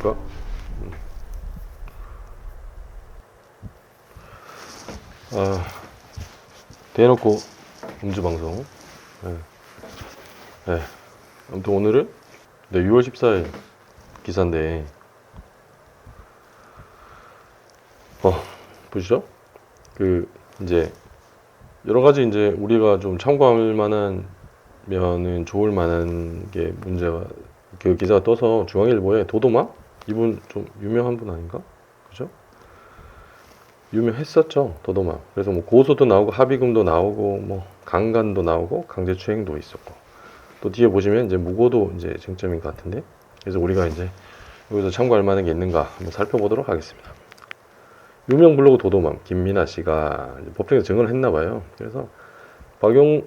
안녕하십니까. 대놓고 음주방송. 네. 네. 아무튼 오늘은 6월 14일 기사인데, 보시죠? 이제, 여러 가지 이제 우리가 좀 참고할 만한 면은 좋을 만한 게 문제가, 그 기사가 떠서 중앙일보에 도도마? 이분 좀 유명한 분 아닌가? 그죠? 유명했었죠, 도도마. 그래서 뭐 고소도 나오고 합의금도 나오고 뭐 강간도 나오고 강제추행도 있었고, 또 뒤에 보시면 이제 무고도 이제 쟁점인 것 같은데, 그래서 우리가 이제 여기서 참고할 만한 게 있는가 한번 살펴보도록 하겠습니다. 유명 블로그 도도맘 김민아 씨가 법정에서 증언을 했나 봐요. 그래서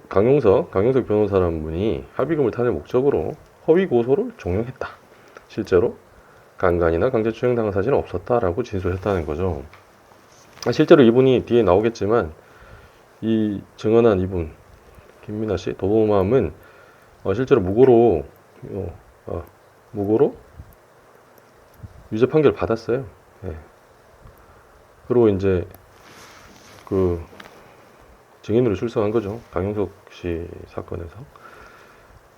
강용석 변호사라는 분이 합의금을 타낼 목적으로 허위 고소를 종용했다. 실제로 강간이나 강제추행 당한 사실은 없었다라고 진술했다는 거죠. 실제로 이분이 뒤에 나오겠지만, 이 증언한 이분 김민아 씨 도도맘은 실제로 무고로 유죄 판결 받았어요. 예. 그리고 이제 그 증인으로 출석한 거죠, 강용석 씨 사건에서.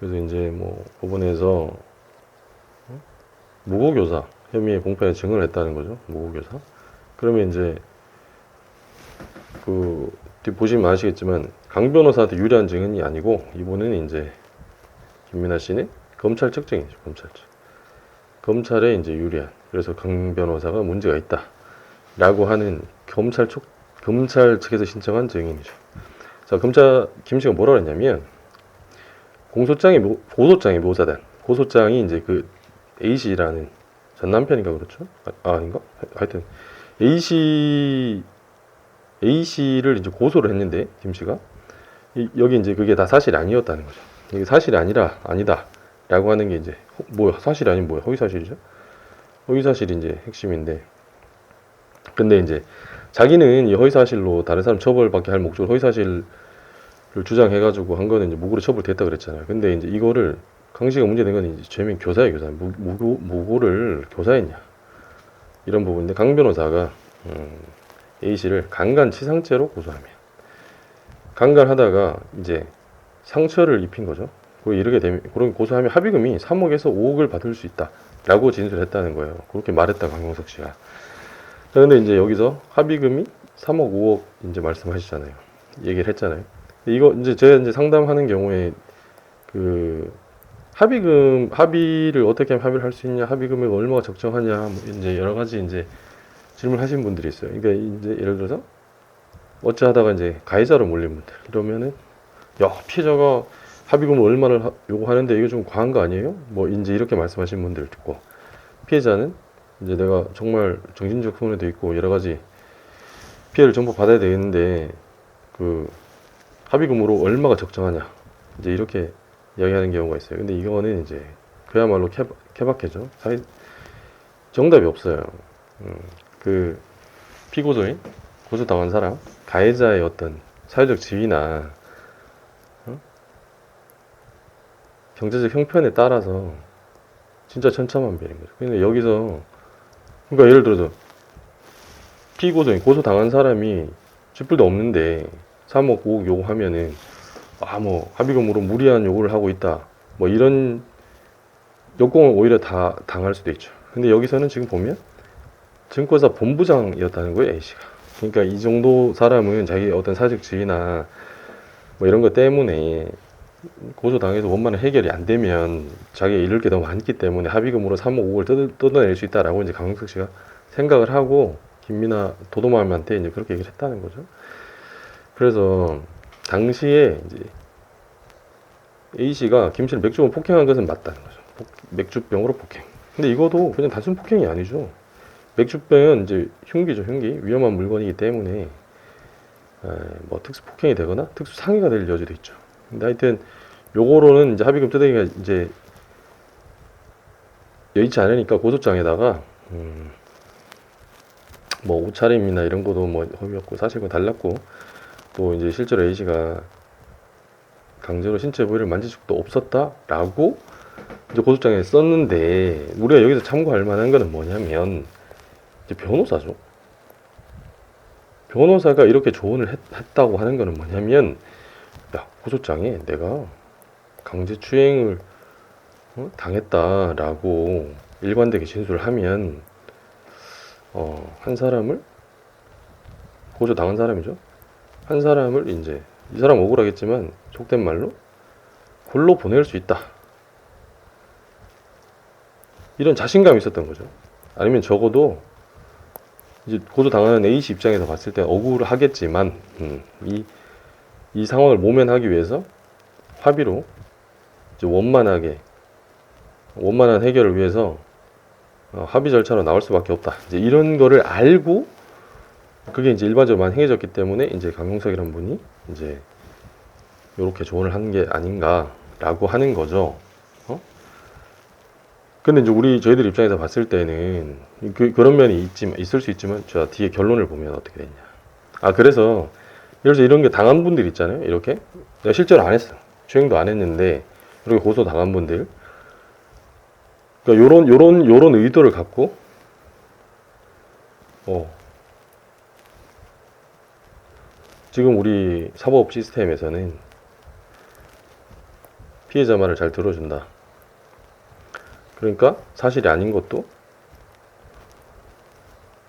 그래서 이제 뭐 법원에서 무고교사 혐의의 공판에 증언을 했다는 거죠. 무고교사. 그러면 이제 뒤 보시면 아시겠지만 강 변호사한테 유리한 증언이 아니고, 이분은 이제 김민아 씨는 검찰 측 증인이죠. 검찰에 이제 유리한, 그래서 강 변호사가 문제가 있다라고 하는 검찰 측에서 신청한 증인이죠. 자, 김 씨가 뭐라 그랬냐면, 고소장에 묘사된, 고소장이 이제 그 A 씨라는 전 남편인가 그렇죠? 아닌가? 하여튼 A 씨를 이제 고소를 했는데, 김 씨가 여기 이제 그게 다 사실이 아니었다는 거죠. 이게 사실이 아니다라고 하는 게 이제 사실이 아닌 뭐야? 허위사실이죠. 허위사실이 이제 핵심인데, 근데 이제 자기는 이 허위사실로 다른 사람 처벌받게 할 목적으로 허위사실을 주장해가지고 한 거는 이제 무고로 처벌됐다 그랬잖아요. 근데 이제 이거를 강 씨가 문제된 건 이제 죄명 교사예요, 교사. 무고를 교사했냐, 이런 부분인데, 강 변호사가 A 씨를 강간치상죄로 고소하면, 강간하다가 이제 상처를 입힌 거죠. 이렇게 되면, 그런 고소하면 합의금이 3억에서 5억을 받을 수 있다라고 진술했다는 거예요. 그렇게 말했다, 강용석 씨가. 그런데 이제 여기서 합의금이 3억, 5억 이제 말씀하시잖아요. 얘기를 했잖아요. 이거 이제 제가 이제 상담하는 경우에 합의를 어떻게 하면 합의를 할 수 있냐, 합의금이 얼마가 적정하냐, 뭐 이제 여러 가지 이제 질문하신 분들이 있어요. 그러니까 이제 예를 들어서 어찌하다가 이제 가해자로 몰린 분들, 이러면은 피해자가 합의금을 얼마를 요구하는데 이거 좀 과한 거 아니에요? 뭐 이제 이렇게 말씀하신 분들을 듣고, 피해자는 이제 내가 정말 정신적 손해도 있고 여러 가지 피해를 전부 받아야 되는데 합의금으로 얼마가 적정하냐, 이제 이렇게 이야기하는 경우가 있어요. 근데 이거는 이제 그야말로 케바케죠. 정답이 없어요. 피고소인, 고소당한 사람, 가해자의 어떤 사회적 지위나 경제적 형편에 따라서 진짜 천차만별인 거죠. 근데 여기서, 그러니까 예를 들어서 피고소인, 고소당한 사람이 쥐뿔도 없는데 3억, 5억 요구하면은 뭐 합의금으로 무리한 요구를 하고 있다, 뭐 이런 역공을 오히려 다 당할 수도 있죠. 근데 여기서는 지금 보면 증권사 본부장이었다는 거예요, A씨가. 그러니까 이 정도 사람은 자기 어떤 사회적 지위나 뭐 이런 것 때문에 고소당해서 원만한 해결이 안 되면 자기가 잃을 게 너무 많기 때문에 합의금으로 3억, 5억을 뜯어낼 수 있다라고 이제 강용석 씨가 생각을 하고 김민아 도도맘한테 이제 그렇게 얘기를 했다는 거죠. 그래서 당시에 이제 A 씨가 김 씨를 맥주병 폭행한 것은 맞다는 거죠. 맥주병으로 폭행. 근데 이것도 그냥 단순 폭행이 아니죠. 맥주병은 이제 흉기죠, 흉기. 위험한 물건이기 때문에 뭐 특수 폭행이 되거나 특수 상해가 될 여지도 있죠. 근데 하여튼 요거로는 이제 합의금 뜯어내기가 이제 여의치 않으니까 고소장에다가 뭐 옷차림이나 이런 것도 뭐 허위였고 사실과 달랐고, 또 이제 실제로 A씨가 강제로 신체 부위를 만질 적도 없었다라고 이제 고소장에 썼는데 우리가 여기서 참고할 만한 거는 뭐냐면 이제 변호사죠. 변호사가 이렇게 조언을 했다고 하는 거는 뭐냐면, 야, 고소장에 내가 강제추행을 당했다라고 일관되게 진술을 하면 한 사람을, 고소 당한 사람이죠. 한 사람을 이제 이 사람 억울하겠지만 속된 말로 홀로 보낼 수 있다. 이런 자신감이 있었던 거죠. 아니면 적어도 이제 고소 당하는 A씨 입장에서 봤을 때 억울하겠지만 이 상황을 모면하기 위해서 합의로 이제 원만한 해결을 위해서 합의 절차로 나올 수밖에 없다. 이제 이런 거를 알고 그게 이제 일반적으로 많이 행해졌기 때문에 이제 강용석이라는 분이 이제 이렇게 조언을 하는 게 아닌가라고 하는 거죠. 근데 이제 저희들 입장에서 봤을 때는 그런 면이 있을 수 있지만 저 뒤에 결론을 보면 어떻게 되냐. 그래서 이런 게 당한 분들 있잖아요. 이렇게 내가 실제로 안 했어. 추행도 안 했는데 이렇게 고소 당한 분들. 그러니까 요런 의도를 갖고 지금 우리 사법 시스템에서는 피해자 말을 잘 들어준다. 그러니까 사실이 아닌 것도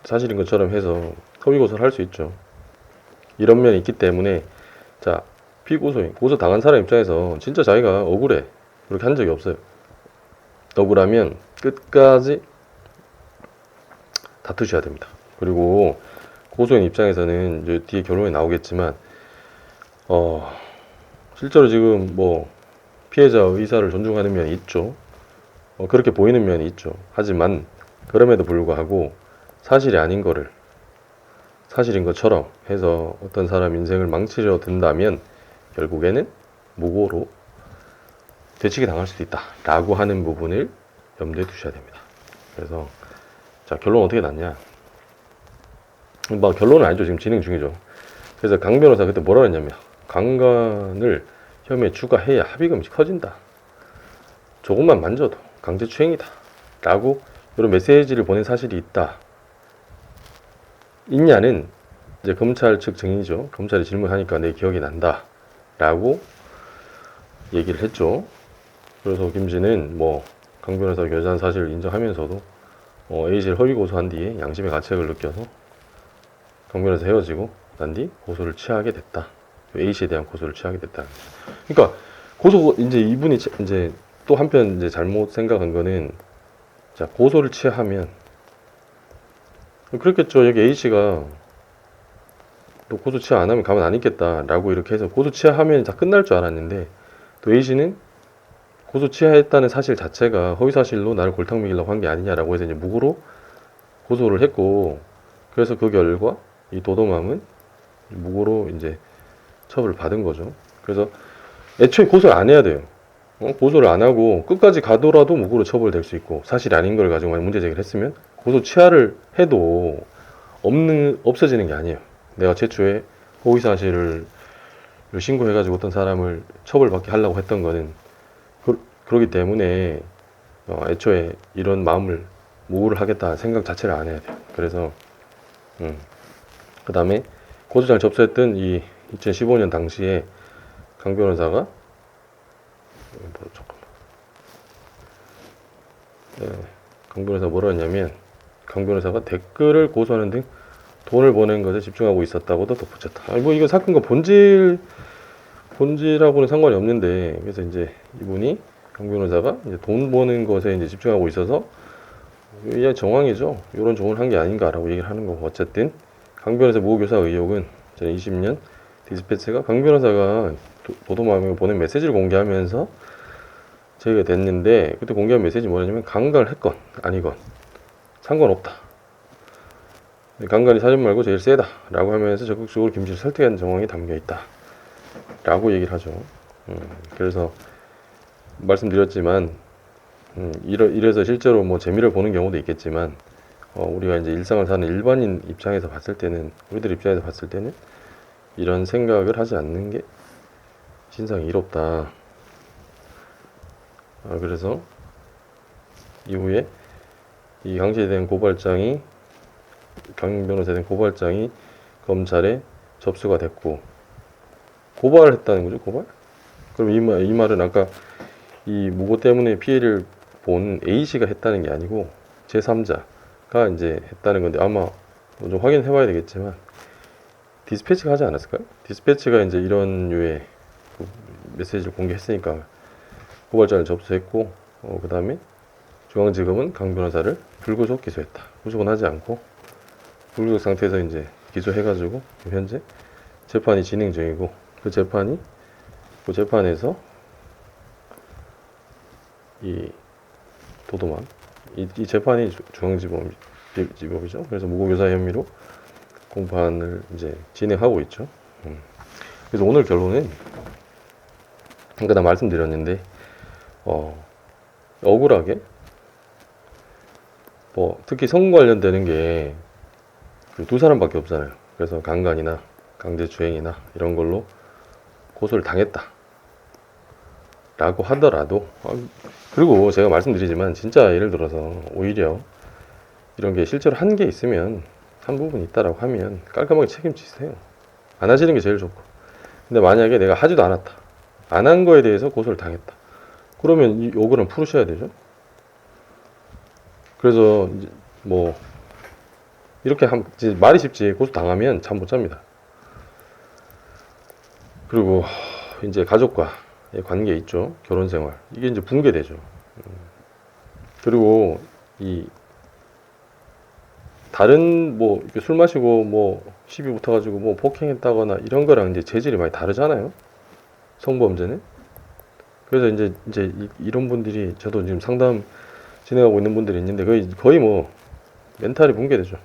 사실인 것처럼 해서 허위고소를 할 수 있죠. 이런 면이 있기 때문에 자, 피고소인, 고소 당한 사람 입장에서 진짜 자기가 억울해. 그렇게 한 적이 없어요. 억울하면 끝까지 다투셔야 됩니다. 그리고 고소인 입장에서는 이제 뒤에 결론이 나오겠지만 실제로 지금 뭐 피해자 의사를 존중하는 면이 있죠. 그렇게 보이는 면이 있죠. 하지만 그럼에도 불구하고 사실이 아닌 거를 사실인 것처럼 해서 어떤 사람 인생을 망치려 든다면 결국에는 무고로 되치게 당할 수도 있다 라고 하는 부분을 염두에 두셔야 됩니다. 그래서 자, 결론 어떻게 났냐. 결론은 아니죠. 지금 진행 중이죠. 그래서 강 변호사 그때 뭐라 했냐면 강간을 혐의에 추가해야 합의금이 커진다. 조금만 만져도 강제추행이다 라고 이런 메시지를 보낸 사실이 있냐는 이제 검찰 측 증인이죠. 검찰이 질문하니까 내 기억이 난다 라고 얘기를 했죠. 그래서 김씨는 강 변호사가 교제한 사실을 인정하면서도 A씨를 허위 고소한 뒤에 양심의 가책을 느껴서 강 변호사 헤어지고 난 뒤 고소를 취하게 됐다. A씨에 대한 고소를 취하게 됐다. 그러니까 이제 이분이 이제 또 한편 이제 잘못 생각한 거는 자, 고소를 취하면 그렇겠죠. 여기 A씨가 또 고소 취하 안 하면 가만 안 있겠다라고 이렇게 해서 고소 취하하면 다 끝날 줄 알았는데 또 A씨는 고소 취하했다는 사실 자체가 허위 사실로 나를 골탕 먹이려고 한 게 아니냐라고 해서 이제 무고로 고소를 했고 그래서 그 결과 이 도도맘은 무고로 이제 처벌을 받은 거죠. 그래서 애초에 고소를 안 해야 돼요. 고소를 안 하고 끝까지 가더라도 무고로 처벌될 수 있고 사실이 아닌 걸 가지고 만약 문제 제기를 했으면 고소 취하를 해도 없어지는 게 아니에요. 내가 최초에 허위 사실을 신고해가지고 어떤 사람을 처벌받게 하려고 했던 거는 그렇기 때문에 애초에 이런 마음을 무고를 하겠다 생각 자체를 안 해야 돼요. 그래서 그 다음에 고소장을 접수했던 이 2015년 당시에 강 변호사가 강 변호사가 뭐라 했냐면 강 변호사가 댓글을 고소하는 등 돈을 버는 것에 집중하고 있었다고도 덧붙였다. 이거 사건과 본질하고는 상관이 없는데 그래서 이제 이분이 강 변호사가 이제 돈 버는 것에 이제 집중하고 있어서 이게 정황이죠. 이런 조언을 한 게 아닌가라고 얘기를 하는 거고 어쨌든 강 변호사 무고교사 의혹은 2020년 디스패치가 강 변호사가 도도맘에 보낸 메시지를 공개하면서 제기가 됐는데 그때 공개한 메시지 뭐냐면 강간을 했건 아니건 상관없다. 강간이 사전 말고 제일 세다 라고 하면서 적극적으로 김씨를 설득하는 정황이 담겨 있다 라고 얘기를 하죠. 그래서 말씀드렸지만 이래서 실제로 재미를 보는 경우도 있겠지만 우리가 이제 일상을 사는 일반인 입장에서 봤을 때는 우리들 입장에서 봤을 때는 이런 생각을 하지 않는 게 신상이 이롭다. 그래서 이후에 이 강씨에 대한 고발장이, 강 변호사에 대한 고발장이 검찰에 접수가 됐고, 고발을 했다는 거죠, 고발? 그럼 이 말은 아까 이 무고 때문에 피해를 본 A씨가 했다는 게 아니고 제3자가 이제 했다는 건데, 아마 좀 확인해 봐야 되겠지만 디스패치가 하지 않았을까요? 디스패치가 이제 이런 류의 메시지를 공개했으니까 고발장을 접수했고, 그 다음에 중앙지검은 강 변호사를 불구속 기소했다. 구속은 하지 않고 불구속 상태에서 이제 기소해가지고 현재 재판이 진행 중이고, 그 재판에서 이 도도만 이 재판이 중앙지법이죠. 그래서 무고교사 혐의로 공판을 이제 진행하고 있죠. 그래서 오늘 결론은, 아까 나 말씀드렸는데, 억울하게 뭐 특히 성 관련되는 게 그 두 사람밖에 없잖아요. 그래서 강간이나 강제추행이나 이런 걸로 고소를 당했다 라고 하더라도, 그리고 제가 말씀드리지만 진짜 예를 들어서 오히려 이런 게 실제로 한 게 있으면, 한 부분 있다라고 하면 깔끔하게 책임지세요. 안 하시는 게 제일 좋고. 근데 만약에 내가 하지도 않았다, 안 한 거에 대해서 고소를 당했다, 그러면 이 억울은 풀으셔야 되죠. 그래서 이제 뭐 이렇게 이제 말이 쉽지 고소 당하면 잠 못 잡니다. 그리고 이제 가족과의 관계 있죠. 결혼 생활, 이게 이제 붕괴되죠. 그리고 이 다른 뭐 술 마시고 뭐 시비 붙어가지고 뭐 폭행했다거나 이런 거랑 이제 재질이 많이 다르잖아요. 성범죄는. 그래서 이제 이런 분들이, 저도 지금 상담 진행하고 있는 분들이 있는데 거의 뭐 멘탈이 붕괴되죠.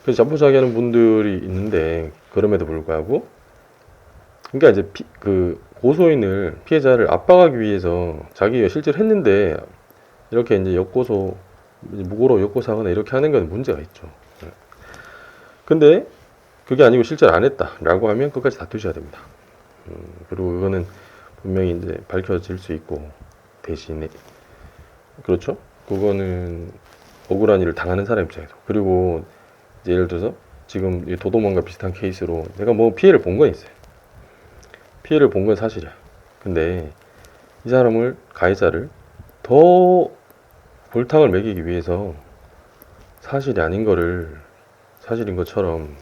그래서 자포자기하는 분들이 있는데, 그럼에도 불구하고, 그러니까 이제 그 고소인을, 피해자를 압박하기 위해서 자기가 실제로 했는데 이렇게 이제 역고소, 무고로 역고소하거나 이렇게 하는 건 문제가 있죠. 근데 그게 아니고 실제로 안 했다라고 하면 끝까지 다투셔야 됩니다. 그리고 이거는 분명히 이제 밝혀질 수 있고, 대신에, 그렇죠? 그거는 억울한 일을 당하는 사람 입장에서. 그리고 이제 예를 들어서 지금 이 도도만과 비슷한 케이스로 내가 뭐 피해를 본 건 있어요. 피해를 본 건 사실이야. 근데 이 사람을, 가해자를 더 골탕을 먹이기 위해서 사실이 아닌 거를 사실인 것처럼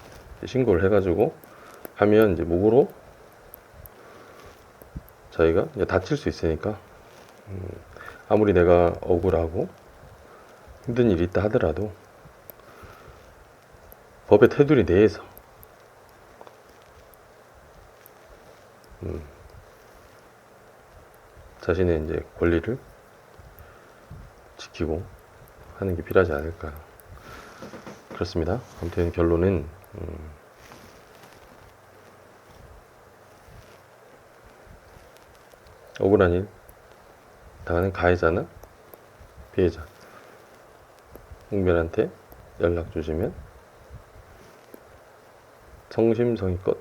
신고를 해가지고 하면 이제 무고로 자기가 이제 다칠 수 있으니까, 아무리 내가 억울하고 힘든 일이 있다 하더라도 법의 테두리 내에서 자신의 이제 권리를 지키고 하는 게 필요하지 않을까. 그렇습니다. 아무튼 결론은 억울한 일 당하는 가해자나 피해자, 웅변한테 연락 주시면 성심성의껏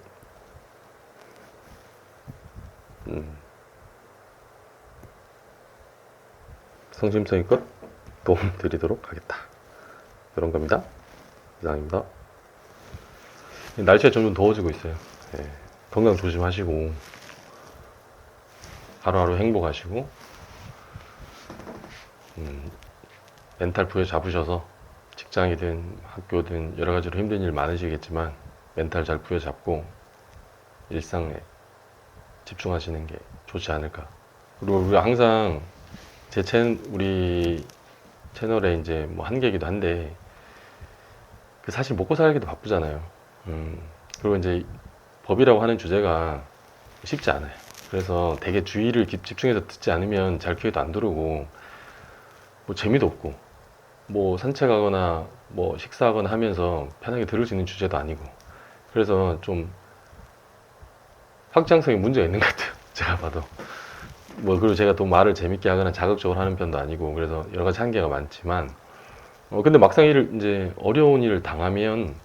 성심성의껏 도움 드리도록 하겠다. 그런 겁니다. 이상입니다. 날씨가 점점 더워지고 있어요. 예, 건강 조심하시고 하루하루 행복하시고, 멘탈 부여 잡으셔서 직장이든 학교든 여러 가지로 힘든 일 많으시겠지만 멘탈 잘 부여 잡고 일상에 집중하시는 게 좋지 않을까. 그리고 우리가 항상 우리 채널에 이제 뭐 한계이기도 한데, 그 사실 먹고 살기도 바쁘잖아요. 그리고 이제 법이라고 하는 주제가 쉽지 않아요. 그래서 되게 주의를 집중해서 듣지 않으면 잘 귀에도 안 들어오고, 뭐 재미도 없고, 뭐 산책하거나 뭐 식사하거나 하면서 편하게 들을 수 있는 주제도 아니고, 그래서 좀 확장성에 문제가 있는 것 같아요. 제가 봐도. 뭐 그리고 제가 또 말을 재밌게 하거나 자극적으로 하는 편도 아니고, 그래서 여러 가지 한계가 많지만, 근데 막상 이제 어려운 일을 당하면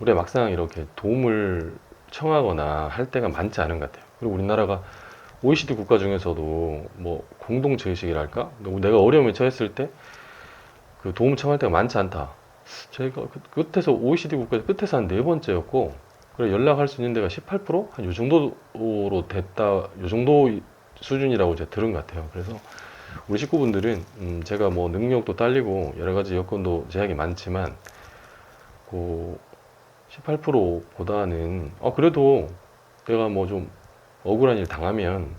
우리가 막상 이렇게 도움을 청하거나 할 때가 많지 않은 것 같아요. 그리고 우리나라가 OECD 국가 중에서도 뭐 공동체 의식이랄까? 내가 어려움에 처했을 때 그 도움 청할 때가 많지 않다. 저희가 끝에서 OECD 국가 끝에서 한 네 번째였고, 그래 연락할 수 있는 데가 18%? 한 요 정도로 됐다, 요 정도 수준이라고 제가 들은 것 같아요. 그래서 우리 식구분들은 제가 뭐 능력도 딸리고 여러 가지 여건도 제약이 많지만 그 18%보다는 그래도 내가 뭐 좀 억울한 일 당하면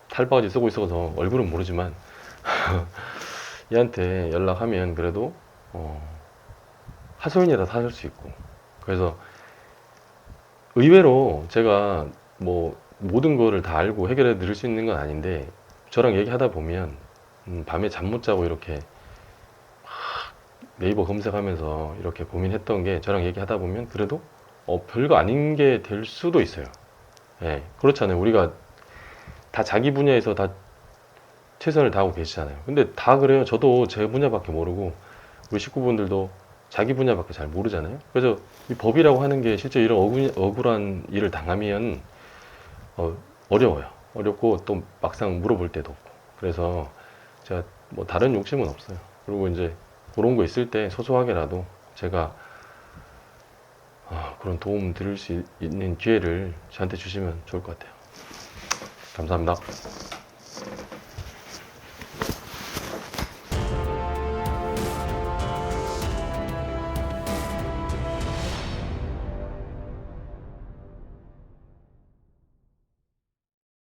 탈바가지 쓰고 있어서 얼굴은 모르지만 얘한테 연락하면 그래도 하소연이라도 사줄 수 있고, 그래서 의외로 제가 뭐 모든 거를 다 알고 해결해 드릴 수 있는 건 아닌데, 저랑 얘기하다 보면 밤에 잠 못 자고 이렇게 네이버 검색하면서 이렇게 고민했던 게 저랑 얘기하다 보면 그래도 별거 아닌 게 될 수도 있어요. 예, 그렇잖아요. 우리가 다 자기 분야에서 다 최선을 다하고 계시잖아요. 근데 다 그래요. 저도 제 분야밖에 모르고 우리 식구분들도 자기 분야밖에 잘 모르잖아요. 그래서 이 법이라고 하는 게 실제 이런 억울한 일을 당하면 어려워요. 어렵고 또 막상 물어볼 때도 없고. 그래서 제가 뭐 다른 욕심은 없어요. 그리고 이제 그런 거 있을 때 소소하게라도 제가 그런 도움 드릴 수 있는 기회를 저한테 주시면 좋을 것 같아요. 감사합니다.